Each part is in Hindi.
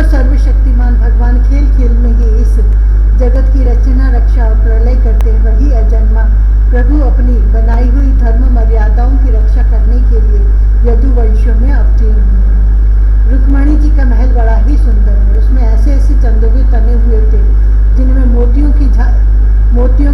सर्वशक्तिमान भगवान खेल खेल में ही इस जगत की रचना, रक्षा और प्रलय करते हैं, वही अजन्मा प्रभु अपनी बनाई हुई धर्म मर्यादाओं की रक्षा करने के लिए यदुवंशों में अवतीर्ण हुए। रुक्मणी जी का महल बड़ा ही सुंदर है। उसमें ऐसे ऐसे चंदोगे तने हुए थे जिनमें मोतियों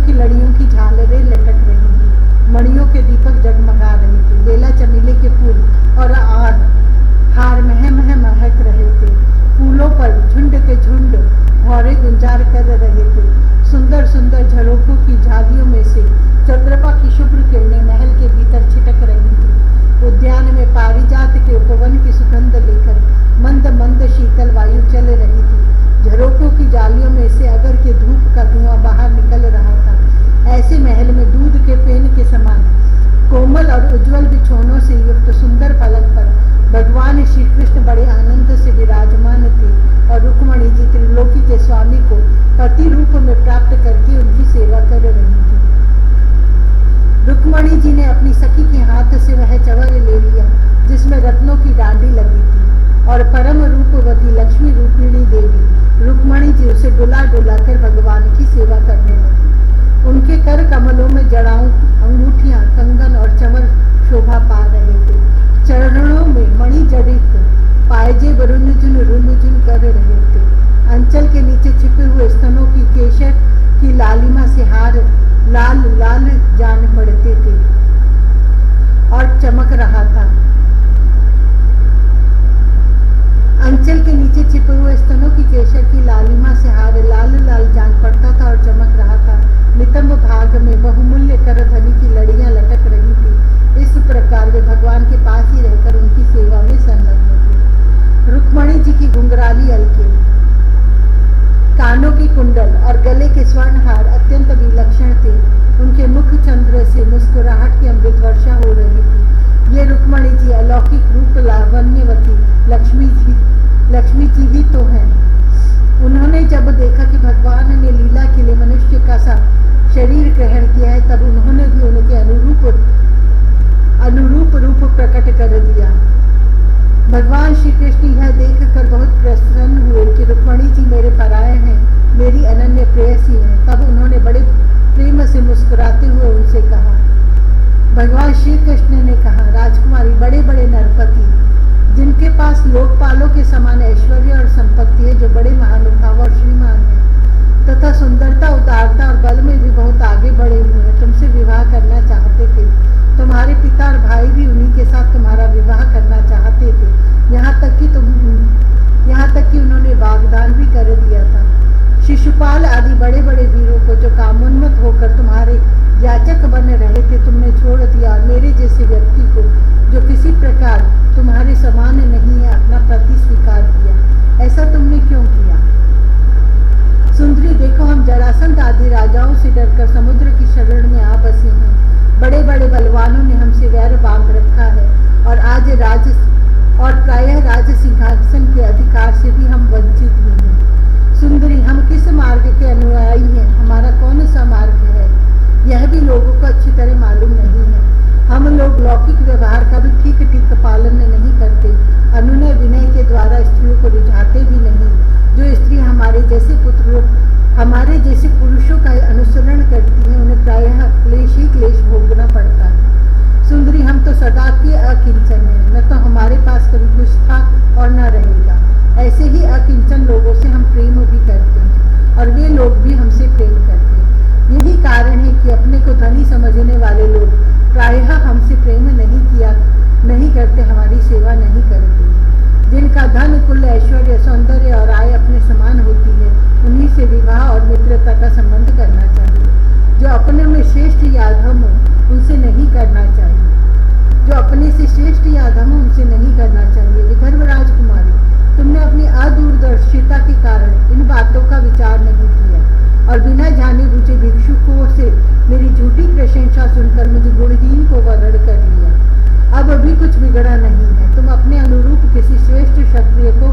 की लड़ियों की झालरें लटक रही थी, मणियों के दीपक जगमगा रहे थे, बेला चमेली के फूल और हार महक रहे थे। फूलों पर झुंड के झुंड भौरे गुंजार कर रहे थे। सुंदर सुंदर झरोखों की झालियों में से चंद्रमा की शुभ्र किरणें महल के भीतर छिटक रही थी। उद्यान में पारिजात के उपवन की सुगंध लेकर मंद मंद शीतल वायु चल रही थी। झरोखों की जालियों में से अगर के धूप का धुआं बाहर निकल रहा था। ऐसे महल में दूध के फेन के समान कोमल और उज्जवल बिछौनों से युक्त सुंदर पलंग पर भगवान श्री कृष्ण बड़े आनंद से विराजमान थे और रुक्मणी जी त्रिलोकी के स्वामी को पति रूप में प्राप्त करके उनकी सेवा कर रही थी। रुक्मणी जी ने अपनी सखी के हाथ से वह चवर ले लिया जिसमें रत्नों की डांडी लगी थी और परम रूपवती लक्ष्मी रूपिणी देवी रुक्मणी जी उसे डुला डुला कर भगवान की सेवा करने लगी। उनके कर कमलों में जड़ाओं, अंगूठियां, कंगन और चवर शोभा पा रहे थे। चरणों में मणि जड़ित पायजेब रुनझुन कर रहे थे। अंचल के नीचे छिपे हुए स्तनों की केशर की लालिमा से हार लाल लाल जान पड़ते थे और चमक रहा था। अंचल के नीचे छिपे हुए स्तनों की केशर की लालिमा से हार लाल लाल जान पड़ता था और चमक रहा था। नितंब भाग में बहुमूल्य करधनी की लड़ियां लटक रही थी। इस प्रकार वे भगवान के पास ही रहकर उनकी सेवा में संलग्न थे। रुक्मणी जी की घुंघराली अलके, कानों की कुंडल और गले के स्वर्णहार अत्यंत विलक्षण थे। उनके मुख चंद्र से मुस्कुराहट की अमृत वर्षा हो रही थी। ये रुक्मणी जी अलौकिक रूप लावण्यवती लक्ष्मी जी ही तो हैं। उन्होंने जब देखा कि भगवान ने लीला के लिए मनुष्य का सा शरीर ग्रहण किया है, तब उन्होंने भी उनके अनुरूप रूप प्रकट कर दिया। भगवान श्री कृष्ण यह देखकर बहुत प्रसन्न हुए कि रुक्मणी जी मेरे पराये हैं, मेरी अनन्य प्रेयसी हैं। तब उन्होंने बड़े प्रेम से मुस्कुराते हुए उनसे कहा, भगवान श्री कृष्ण ने कहा, राजकुमारी, बड़े बड़े नरपति जिनके पास लोकपालों के समान ऐश्वर्य और संपत्ति है, जो बड़े महानुभाव और श्रीमान हैं तथा सुंदरता, उदारता और बल में भी बहुत आगे बढ़े हुए हैं, तुमसे विवाह करना चाहते थे। तुम्हारे पिता और भाई भी उन्हीं के साथ तुम्हारा विवाह करना चाहते थे। यहाँ तक कि उन्होंने वाग्दान भी कर दिया था। शिशुपाल आदि बड़े बड़े वीरों को जो कामोन्मत्त होकर तुम्हारे याचक बन रहे थे, तुमने छोड़ दिया और मेरे जैसे व्यक्ति को जो किसी प्रकार तुम्हारे समान नहीं है, अपना पति स्वीकार किया। ऐसा तुमने क्यों किया? सुंदरी, देखो, हम जरासंध आदि राजाओं से डरकर समुद्र की शरण में आ बसे हैं। बड़े बड़े बलवानों ने हमसे वैर बांध रखा है और प्रायः राज सिंहासन के अधिकार से भी हम वंचित हुए हैं। सुंदरी, हम किस मार्ग के अनुयायी हैं? हमारा कौन सा मार्ग है, यह भी लोगों को अच्छी तरह मालूम नहीं है। हम लोग लौकिक व्यवहार का भी ठीक ठीक पालन नहीं करते, अनुनय विनय के द्वारा स्त्रियों को रिझाते भी नहीं। जो स्त्री हमारे जैसे पुरुषों का अनुसरण करती है, उन्हें प्रायः क्लेश ही क्लेश भोगना पड़ता है। सुंदरी, हम तो सदा के अकिंचन हैं, न तो हमारे पास कभी कुछ था और न रहेगा। ऐसे ही अकिंचन लोगों से हम प्रेम भी करते हैं और वे लोग भी हमसे प्रेम करते हैं। यही कारण है कि अपने को धनी समझने वाले लोग प्रायः हमसे प्रेम नहीं करते, हमारी सेवा नहीं करते। जिनका धन, कुल, ऐश्वर्य, सौंदर्य और आय अपने समान होती है, उन्हीं से विवाह और मित्रता का संबंध करना चाहिए। जो अपने में श्रेष्ठ या अधम हो, उनसे नहीं करना चाहिए। जो अपने से श्रेष्ठ या अधम हो, उनसे नहीं करना चाहिए। विदर्भ राजकुमारी, तुमने अपनी अदूरदर्शिता के कारण इन बातों का विचार नहीं किया और बिना जाने बुझे भिक्षुकों से मेरी झूठी प्रशंसा सुनकर मुझे गुणहीन को वर्ण कर लिया। अब अभी कुछ बिगड़ा नहीं है। तुम अपने अनुरूप किसी श्रेष्ठ क्षत्रिय को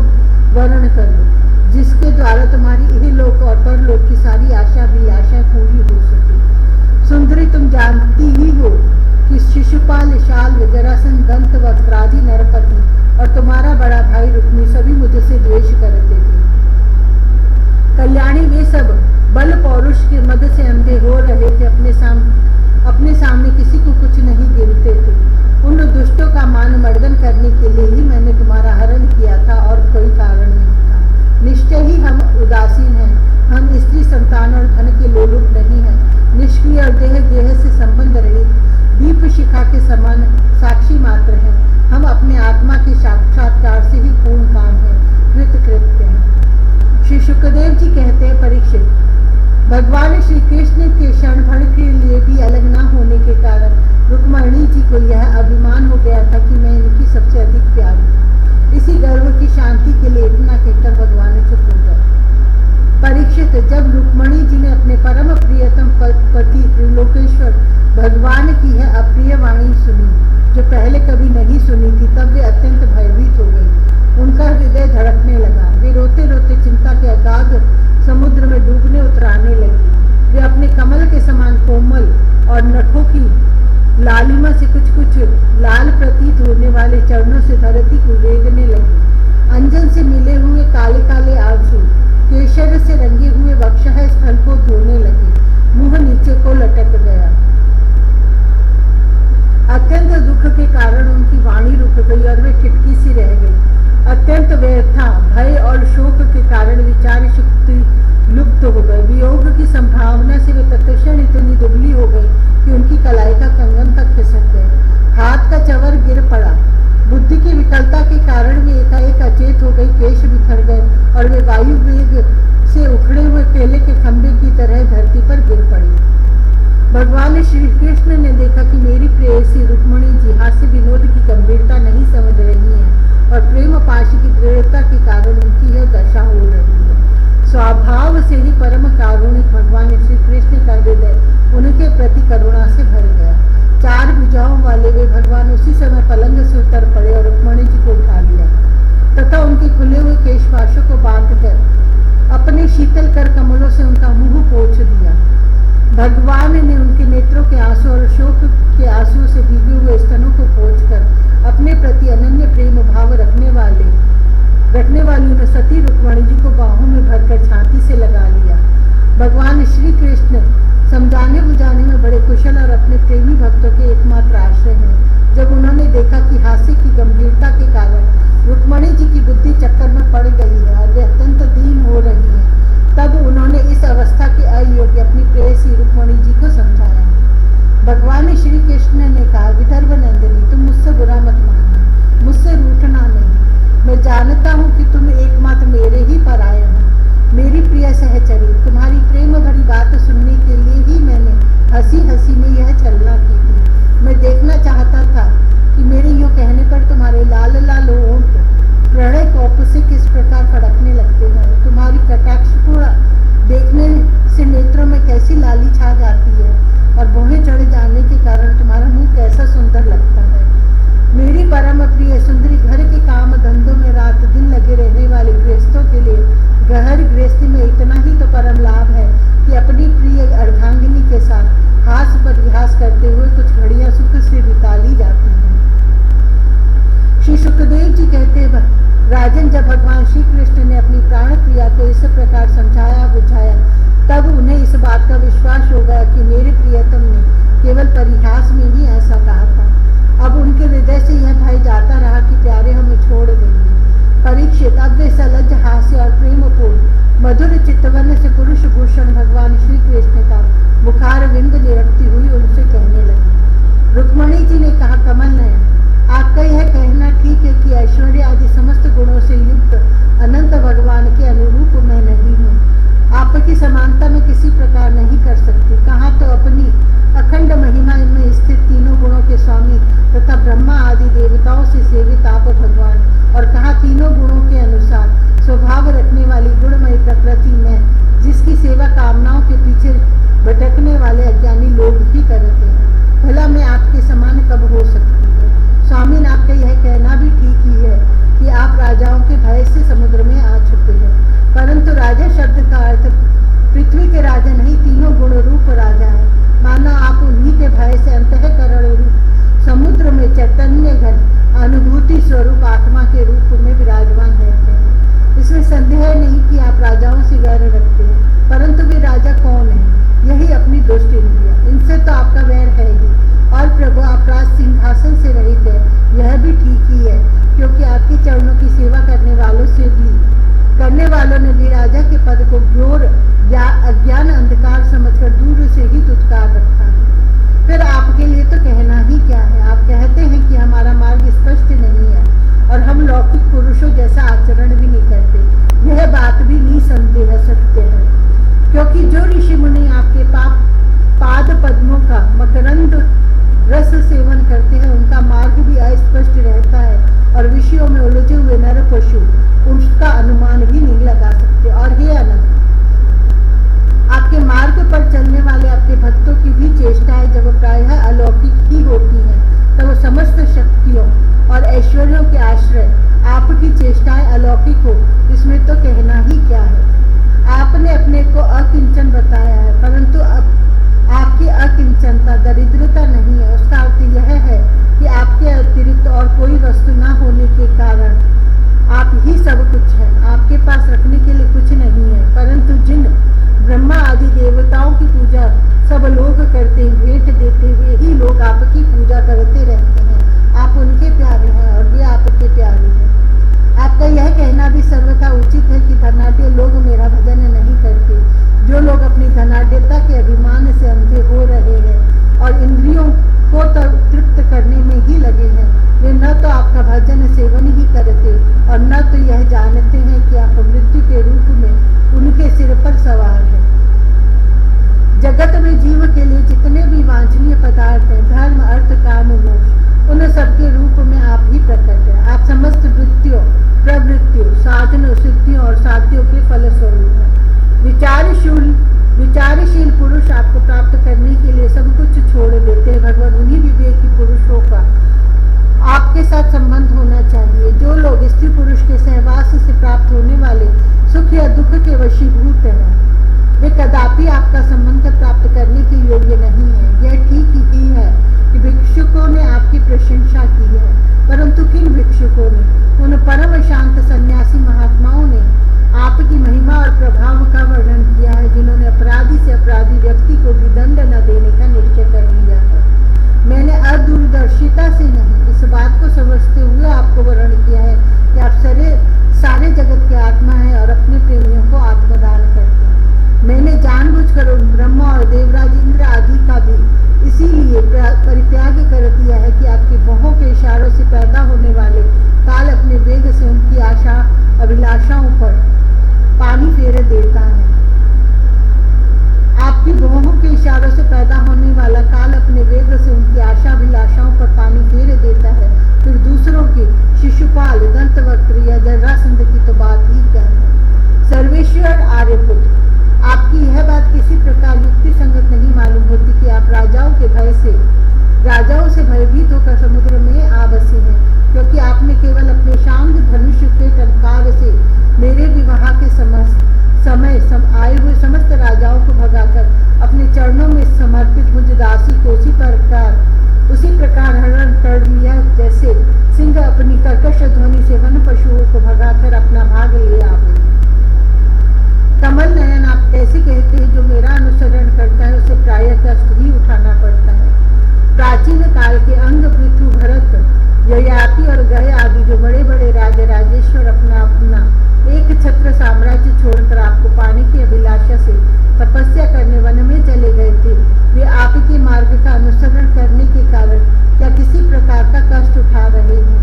वर्ण कर लो, जिसके द्वारा तुम्हारी इहलोक और परलोक की सारी आशा पूरी हो सके। सुंदरी, तुम जानती ही हो कि शिशुपाल, शाल्व, जरासंध, दंतवक्त्रादि नरपति और तुम्हारा बड़ा भाई रुक्मी सभी मुझसे द्वेष करते थे। कल्याणी वे सब बल पौरुष के मद से अंधे हो रहे थे, अपने सामने किसी को कुछ नहीं गिनते थे। उन दुष्टों का मान मर्दन करने के लिए ही मैंने तुम्हारा हरण किया था और कोई कारण नहीं था। निश्चय ही हम उदासीन हैं, हम स्त्री संतान और धन के लोलुप नहीं हैं, निष्क्रिय और देह से संबंध रहित दीप शिखा के समान साक्षी मात्र हैं। हम अपने आत्मा के साक्षात्कार से ही पूर्ण काम है, कृतकृत्य हैं। श्री सुखदेव जी कहते हैं, परीक्षित, भगवान श्री कृष्ण के क्षण भर के लिए भी अलग न होने के कारण रुक्मिणी जी को यह अभिमान हो गया था कि मैं इनकी सबसे अधिक प्यारी हूँ। इसी गर्व की शांति के लिए इतना कहकर भगवान चुप हो गए। परीक्षित, जब रुक्मिणी जी ने अपने परम प्रियतम पति त्रिलोकेश्वर भगवान की यह अप्रिय वाणी सुनी, जो पहले कभी नहीं सुनी थी, तब वे अत्यंत भयभीत हो गई। उनका हृदय धड़कने लगा। वे रोते रोते चिंता के अगाध समुद्र में डूबने उतराने लगी। वे अपने कमल के समान कोमल और नखों की लालिमा से कुछ कुछ लाल प्रतीत होने वाले चरणों से धरती को रेंगने लगी। अंजन से मिले हुए काले काले आंसू केशर से रंगे हुए वक्षः स्थल को धोने लगे। मुंह नीचे को लटक गया। अत्यंत दुख के कारण उनकी वाणी रुक गई और वे ठिठकी सी रह गई। अत्यंत व्यथा, भय और शोक के कारण विचार शक्ति लुप्त हो गई। वियोग की संभावना से वे तत्क्षण इतनी दुबली हो गई कि उनकी कलाई का कंगन तक खिसक गए। हाथ का चवर गिर पड़ा। बुद्धि की विकलता के कारण वे एकाएक अचेत हो गई। केश बिखर गए और वे वायु वेग से उखड़े हुए केले के खंभे की तरह धरती पर गिर पड़ी। भगवान श्री कृष्ण ने देखा कि मेरी प्रेयसी रुक्मिणी जी हास्य विनोद की गंभीरता नहीं समझ रही है और प्रेम पाश की दृढ़ता के कारण उनकी यह दशा हो रही है। स्वभाव से ही परम कारुणिक भगवान श्री कृष्ण का हृदय उनके प्रति करुणा से भर गया। चार भुजाओं वाले वे भगवान उसी समय पलंग से उतर पड़े और रुक्मिणी जी को उठा लिया तथा उनके खुले हुए केशपाशों को बांधकर अपने शीतल कर कमलों से उनका मुंह पोंछ दिया। भगवान ने उनके नेत्रों के आंसू और शोक के आंसुओं से भीगे हुए स्तनों को पोंछकर अपने प्रति अनन्य प्रेम भाव रखने वाली उन सती रुक्मिणी जी को बाहों में भरकर छाती से लगा लिया। भगवान श्री कृष्ण समझाने बुझाने में बड़े कुशल और अपने प्रेमी भक्तों के एकमात्र आश्रय हैं। जब उन्होंने देखा कि हास्य की गंभीरता के कारण रुक्मिणी जी की बुद्धि चक्कर में पड़ गई है और वे अत्यंत दीन हो रही हैं, तब उन्होंने इस अवस्था के अयोग्य अपनी प्रेयसी रुक्मिणी जी को समझाया। भगवान श्री कृष्ण ने कहा, विदर्भ नंदिनी, तुम मुझसे बुरा मत मानना, मुझसे रूठना नहीं। मैं जानता हूँ कि तुम एकमात्र मेरे ही पराये हो। मेरी प्रिय सहचरी, तुम्हारी प्रेम भरी बात सुनने के लिए ही मैंने हंसी हंसी में यह छलना की थी। मैं देखना चाहता था कि मेरे यूँ कहने पर तुम्हारे लाल लाल होंठ प्रणय कोप से किस प्रकार फड़कने लगते हैं। तुम्हारी कटाक्ष को देखने से नेत्रों में कैसी लाली छा जाती है और भौहें चढ़ जाने के कारण तुम्हारा मुंह कैसा सुंदर लगता है। मेरी परम प्रिय सुंदरी, घर के काम धंधों में रात दिन लगे रहने वाले गृहस्थों के लिए गहर गृहस्थी में इतना ही तो परम लाभ है कि अपनी प्रिय अर्धांगिनी के साथ हास परिहास करते हुए कुछ घड़ियां सुख से बिता ली जाती हैं। श्री सुखदेव जी कहते हैं, राजन, जब भगवान श्री कृष्ण ने अपनी प्राण प्रिया को इस प्रकार समझाया बुझाया, तब उन्हें इस बात का विश्वास हो गया कि मेरे प्रियतम ने केवल परिहास में ही ऐसा कहा था। अब उनके हृदय से यह भय जाता रहा कि प्यारे हमें छोड़ देंगे। परीक्षित, अब वे सलज्ज हास्य और प्रेमपूर्ण मधुर चित्तवन से पुरुष भूषण भगवान श्री कृष्ण का मुखार विंद निरखती हुई उनसे कहने लगी। रुक्मिणी जी ने कहा, कमल नयन, आपका यह कहना ठीक है कि ऐश्वर्य आदि समस्त गुणों से युक्त अनंत भगवान के अनुरूप मैं नहीं हूँ। आपकी समानता में किसी प्रकार नहीं कर सकती। कहाँ तो अपनी अखंड महिमा में स्थित तीनों गुणों के स्वामी तथा ब्रह्मा आदि देवताओं से सेवित आप भगवान, और कहाँ तीनों गुणों के अनुसार स्वभाव रखने वाली गुणमयी प्रकृति में जिसकी सेवा काम मनुष्यों जैसा आचरण भी नहीं करते। यह बात भी निसंदेह सत्य है, क्योंकि जो ऋषि मुनि आपके पाद पद्मों का मकरंद रस सेवन करते हैं, उनका मार्ग भी अस्पष्ट रहता है और विषयों में उलझे हुए नर पशु उसका अनुमान भी नहीं लगा सकते। और हे अनंत, आपके मार्ग पर चलने वाले आपके भक्तों की भी चेष्टाएं जब प्रायः अलौकिक ही होती हैं, तब समस्त शक्तियों और ऐश्वर्यों के आश्रय आपकी चेष्टाएं अलौकिक हो, इसमें तो कहना ही क्या है। आपने अपने को अकिंचन बताया है, परंतु अब आपकी अकिंचनता दरिद्रता नहीं है। उसका अर्थ यह है कि आपके अतिरिक्त और कोई वस्तु न होने के कारण आप ही सब कुछ है, आपके पास रखने के लिए कुछ नहीं है। परंतु जिन ब्रह्मा आदि देवताओं की पूजा सब लोग करते हैं, भेंट देते हुए ही लोग आपकी पूजा करते रहते हैं। आप उनके प्यारे हैं और वे आपके प्यारे हैं। आपका यह कहना भी सर्वथा उचित है कि धनाढ्य लोग मेरा भजन नहीं करते। जो लोग अपनी धनाढ्यता के अभिमान से अंधे हो रहे हैं और इंद्रियों को तृप्त करने में ही लगे हैं, वे न तो आपका भजन सेवन ही करते और न तो यह जानते हैं कि आप मृत्यु के रूप में उनके सिर पर सवार हैं। जगत में जीव के लिए जितने भी वांछनीय पदार्थ हैं, धर्म अर्थ काम मोक्ष, उन सबके रूप में आप ही प्रकट हैं। आप समस्त वृत्तियों प्रवृत्तियों साधनों सिद्धियों और साध्यों के फलस्वरूप हैं। विचारशील पुरुष आपको प्राप्त करने के लिए सब कुछ छोड़ देते हैं। भगवान उन्हीं विवेकी पुरुषों का आपके साथ संबंध होना चाहिए। जो लोग स्त्री पुरुष के सहवास से प्राप्त होने वाले सुख या दुख के वशीभूत हैं, वे कदापि आपका संबंध प्राप्त करने के योग्य नहीं है। यह ठीक ही है कि भिक्षुकों ने आपकी प्रशंसा की है, परंतु किन भिक्षुकों ने? उन परम शांत सन्यासी महात्माओं ने आपकी महिमा और प्रभाव का वर्णन किया है, जिन्होंने अपराधी से अपराधी व्यक्ति को भी दंड न देने का निश्चय कर लिया है। मैंने अदूरदर्शिता से नहीं, इस बात को समझते हुए आपको वर्णन किया है कि आप सारे जगत के आत्मा हैं और अपने प्रेमियों को आत्मदान करते हैं। मैंने जानबूझकर ब्रह्मा और देवराज इंद्र आदि का भी इसीलिए परित्याग कर दिया है कि आपकी भौहों के इशारों से पैदा होने वाले काल अपने वेग से उनकी आशा अभिलाषाओं पर पानी फेर देता है। आपकी भौहों के इशारों से पैदा होने वाला काल अपने वेग से उनकी आशा अभिलाषाओं पर पानी फेर देता है। फिर दूसरों के शिशुपाल दंतवक्त्र या जरासंध की तो बात ही क्या है। सर्वेश्वर आर्यपुत्र, आपकी यह बात किसी प्रकार युक्ति संगत नहीं मालूम होती कि आप राजाओं से भयभीत होकर समुद्र में आ बसे हैं, क्योंकि आपने केवल अपने शांग धनुष के टंकार से मेरे विवाह के समय आए हुए समस्त राजाओं को भगाकर अपने चरणों में समर्पित मुझ दासी को उसी प्रकार हरण कर लिया, जैसे सिंह अपनी कर्कश ध्वनि से वन पशुओं को भगाकर अपना भाग ले आवे। कमल नयन, आप कैसे कहते हैं जो मेरा अनुसरण करता है उसे प्रायः कष्ट ही उठाना पड़ता है। प्राचीन काल के अंग पृथु भरत ययाति और गय आदि जो बड़े बड़े राजेश्वर अपना एक छत्र साम्राज्य छोड़कर आपको पाने की अभिलाषा से तपस्या करने वन में चले गए थे, वे आपके मार्ग का अनुसरण करने के कारण क्या किसी प्रकार का कष्ट उठा रहे हैं?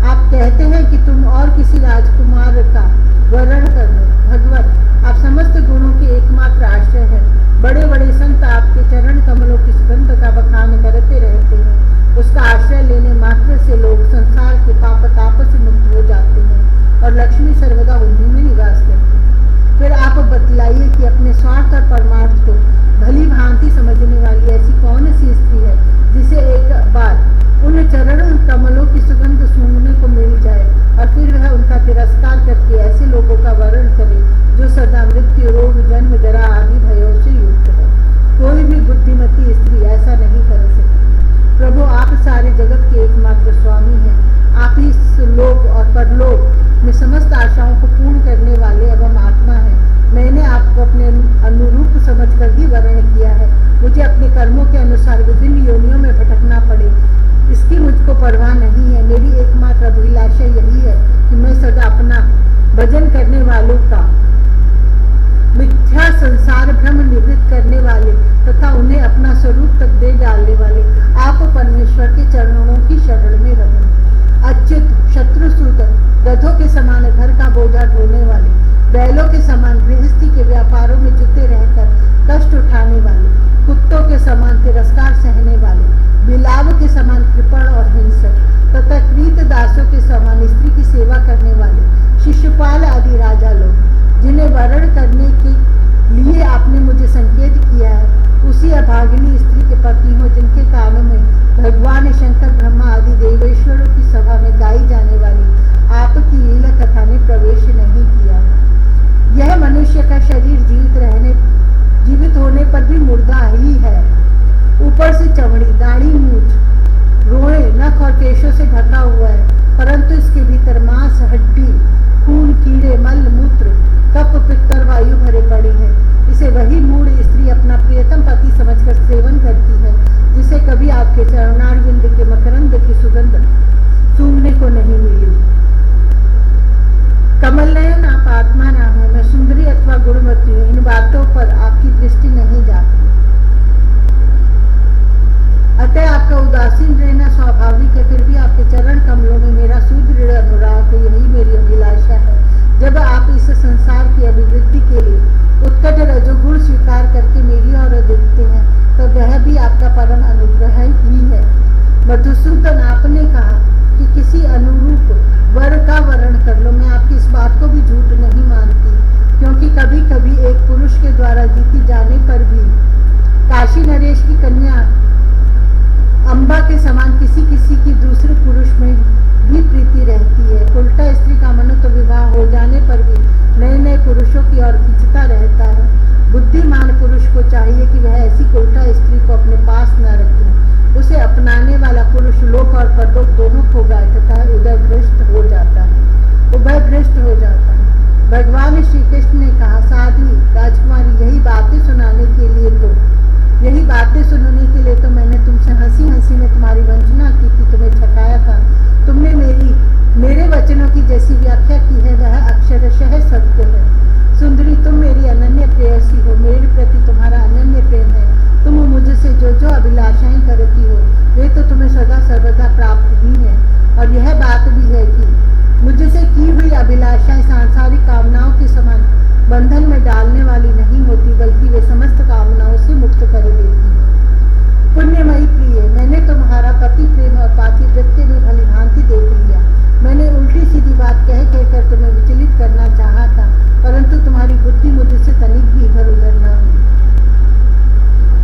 आप कहते हैं कि तुम और किसी राजकुमार का वर्णन कर लो। भगवत, आप समस्त गुणों के एकमात्र आश्रय हैं। बड़े बड़े संत आपके चरण कमलों की सुगंध का बखान करते रहते हैं। उसका आश्रय लेने मात्र से लोग संसार के पाप ताप से मुक्त हो जाते हैं और लक्ष्मी सर्वदा उन्हीं में निवास करती है। फिर आप बतलाइए कि अपने स्वार्थ और परमार्थ को भली भांति समझने वाली ऐसी कौन सी स्त्री है जिसे एक बार उन चरण कमलों की सुगंध सूंघने को मिल जाए और फिर वह उनका तिरस्कार करके ऐसे लोगों का वर्णन करे जो सदा मृत्यु, रोग, जन्म, जरा आदि भयों से युक्त है। कोई भी बुद्धिमती स्त्री ऐसा नहीं कर सकती। प्रभु, आप सारे जगत के एकमात्र स्वामी हैं। आप ही लोक और परलोक में समस्त आशाओं को पूर्ण करने वाले एवं आत्मा हैं। मैंने आपको अपने अनुरूप समझकर ही वर्णन किया है। मुझे अपने कर्मों के अनुसार विभिन्न योनियों में भटकना पड़े, इसकी मुझको परवाह नहीं है। मेरी एकमात्र अभिलाषा यही है कि मैं सदा अपना भजन करने वालों का मिथ्या संसार भ्रम निवृत्त करने वाले तथा उन्हें अपना स्वरूप तक दे डालने वाले आप परमेश्वर के चरणों की शरण में रहूं। अच्युत, शत्रुसूत, गधों के समान घर का बोझा ढोने वाले, बैलों के समान गृहस्थी के व्यापारों में जुटे रहकर कष्ट उठाने वाले, कुत्तों के समान तिरस्कार सहने वाले, बिलाव के समान कृपण और हिंसक तथा कृत दासों के समान स्त्री की सेवा करने वाले, शिशुपाल आदि राजा लोग, जिन्हें वरण करने के लिए आपने मुझे संकेत किया है, उसी अभागिनी स्त्री के पति हो जिनके कानों में भगवान शंकर ब्रह्मा आदि देवेश्वरों की सभा में गाई जाने वाली आपकी लीला कथा ने प्रवेश नहीं किया। यह मनुष्य का शरीर जीवित होने पर भी मुर्दा ही है। ऊपर से चमड़ी, दाढ़ी, मूछ, रोए, नख और केशों से ढका हुआ है, परंतु इसके भीतर मांस, हड्डी, खून, कीड़े, मल, मूत्र, कफ, पित्त और वायु भरे पड़े हैं। इसे वही मूढ़ स्त्री अपना प्रियतम पति समझकर सेवन करती है, जिसे कभी आपके चरणारविंद के मकरंद की सुगंध सूंघने को नहीं मिली। कमल नयन आप आत्मा नाम है, मैं सुंदरी अथवा गुणवती हूँ, इन बातों पर आपकी दृष्टि नहीं जाती। अतः आपका उदासीन रहना स्वाभाविक है, फिर भी आपके चरण कमलों में मेरा सुदृढ़ अनुराग, यही मेरी अभिलाषा है। जब आप इस संसार की अभिवृद्धि के लिए उत्कट रजोगुण स्वीकार करके मेरी ओर देखते हैं, तो वह भी आपका परम अनुग्रह ही है। मधुसूदन, आपने कहा कि किसी अनुरूप वर का वर्ण कर लो। मैं आपकी इस बात को भी झूठ नहीं मानती, क्योंकि कभी कभी एक पुरुष के द्वारा जीती जाने पर भी काशी नरेश की कन्या अम्बा के समान किसी किसी की दूसरे पुरुष में भी प्रीति रहती है। उल्टा स्त्री का मनुष्य विवाह हो जाने पर भी नए नए पुरुषों की ओर खींचता रहता है। बुद्धिमान पुरुष को चाहिए कि वह ऐसी उल्टा स्त्री को अपने पास न रखे। उसे अपनाने वाला पुरुष लोक और परलोक दोनों को बैठता है, उभय भ्रष्ट हो जाता है। भगवान श्री कृष्ण ने कहा, साध्वी राजकुमारी, यही बातें सुनाने के लिए तो मैंने तुमसे हंसी हंसी में तुम्हारी वंचना की थी, तुम्हें छकाया था। तुमने मेरे वचनों की जैसी व्याख्या की है वह अक्षरशः सत्य है। सुंदरी, तुम मेरी अनन्य प्रेयसी हो, मेरे प्रति तुम्हारा अनन्य प्रेम है। तुम मुझसे जो अभिलाषाएं करती हो वे तो तुम्हें सदा सर्वदा प्राप्त ही है। और यह बात भी है कि मुझसे की हुई अभिलाषाएं सांसारिक कामनाओं के समान बंधन में डालने वाली नहीं होती, बल्कि वे समस्त कामनाओं से मुक्त कर देती है। पुण्यमयी प्रिय, मैंने तुम्हारा पति प्रेम और पातिव्रत्य में भली भांति देख लिया। मैंने उल्टी सीधी बात कहकर तुम्हें विचलित करना चाहा था, परंतु तुम्हारी बुद्धि मुझसे तनिक भी इधर उधर न हुई।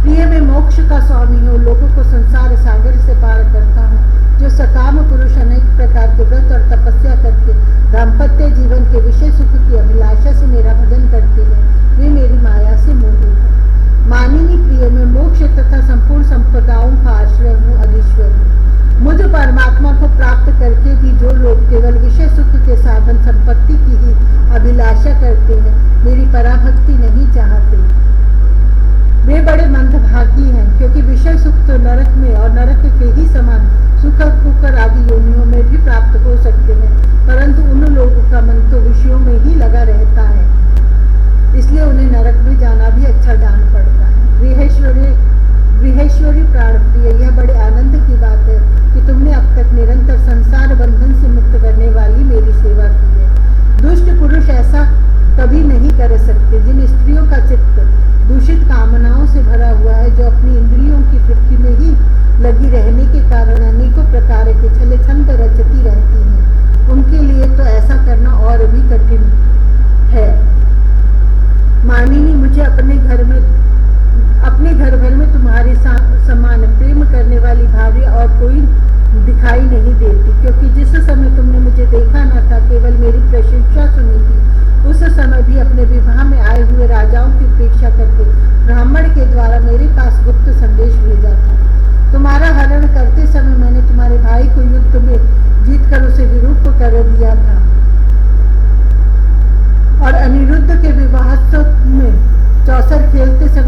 प्रिय, मैं मोक्ष का स्वामी हूँ, लोगों को संसार सागर से पार करता हूँ। जो सकाम पुरुष अनेक प्रकार के व्रत और तपस्या करके दाम्पत्य जीवन के विषय सुख की अभिलाषा से मेरा भजन करते हैं, वे मेरी माया से मोहित हैं। मानिनी प्रिय, मैं मोक्ष तथा संपूर्ण संपदाओं का आश्रय हूँ, अधीश्वर हूँ। मुझ परमात्मा को प्राप्त करके भी जो लोग केवल विषय सुख के साधन संपत्ति की ही अभिलाषा करते हैं, मेरी पराभक्ति नहीं चाहते, वे बड़े मंदभागी हैं, क्योंकि विषय सुख तो नरक में और नरक के ही समान सुख कुकर आदि योनियों में भी प्राप्त हो सकते हैं, परंतु उन लोगों का मन तो विषयों में ही लगा रहता है, इसलिए उन्हें नरक में जाना भी अच्छा जान पड़ता है। गृहेश्वरी प्राण प्रिय, यह बड़े आनंद की बात है कि तुमने अब तक निरंतर संसार बंधन से मुक्त करने वाली मेरी सेवा की है। दुष्ट पुरुष ऐसा कभी नहीं कर सकते। जिन स्त्रियों का चित्त दूषित कामनाओं से भरा हुआ है, जो अपनी इंद्रियों की तृप्ति में ही लगी रहने के कारण अनेकों प्रकार के छले छंद रचती रहती हैं, उनके लिए तो ऐसा करना और भी कठिन है। मानिनी, मुझे अपने घर भर में तुम्हारे समान प्रेम करने वाली भार्या और कोई दिखाई नहीं देती, क्योंकि जिस समय तुमने मुझे देखा न था, केवल मेरी प्रशंसा सुनी थी, उस समय भी अपने विवाह में आए हुए राजाओं की उपेक्षा करके ब्राह्मण के द्वारा मेरे पास गुप्त संदेश भेजा था। तुम्हारा हरण करते समय मैंने तुम्हारे भाई को युद्ध में जीतकर उसे विरूप कर दिया था, और अनिरुद्ध के विवाहोत्सव में चौसर खेलते समय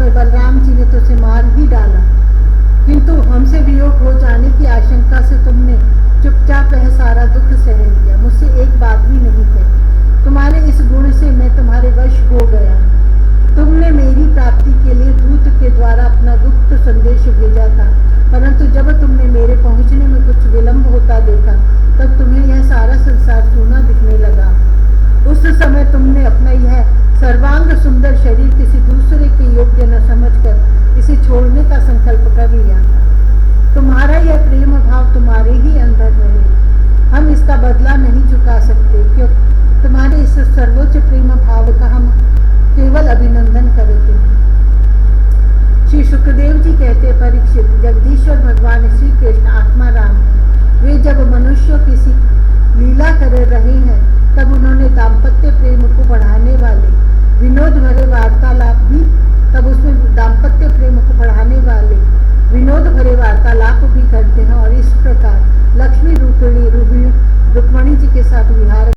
समग्र सुंदर शरीर किसी दूसरे के योग्य न समझकर इसे छोड़ने का संकल्प कर लिया था। तुम्हारा यह प्रेम भाव तुम्हारे ही अंदर रहे, हम इसका बदला नहीं चुका सकते, क्योंकि तुम्हारे इस सर्वोच्च प्रेम भाव का हम केवल अभिनंदन करते हैं। श्री सुखदेव जी कहते, परीक्षित, जगदीश्वर भगवान श्री कृष्ण आत्मा राम है। वे जब मनुष्यों की लीला कर रहे हैं तब उन्होंने दाम्पत्य प्रेम को बढ़ाने वाले विनोद भरे वार्तालाप भी विनोद भरे वार्तालाप भी करते हैं और इस प्रकार लक्ष्मी रूपिणी रुक्मणी जी के साथ विहार।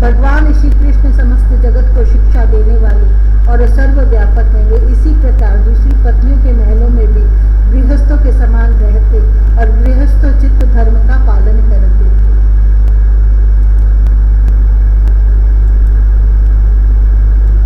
भगवान श्री कृष्ण समस्त जगत को शिक्षा देने वाले और सर्वव्यापक हैं। वे इसी प्रकार दूसरी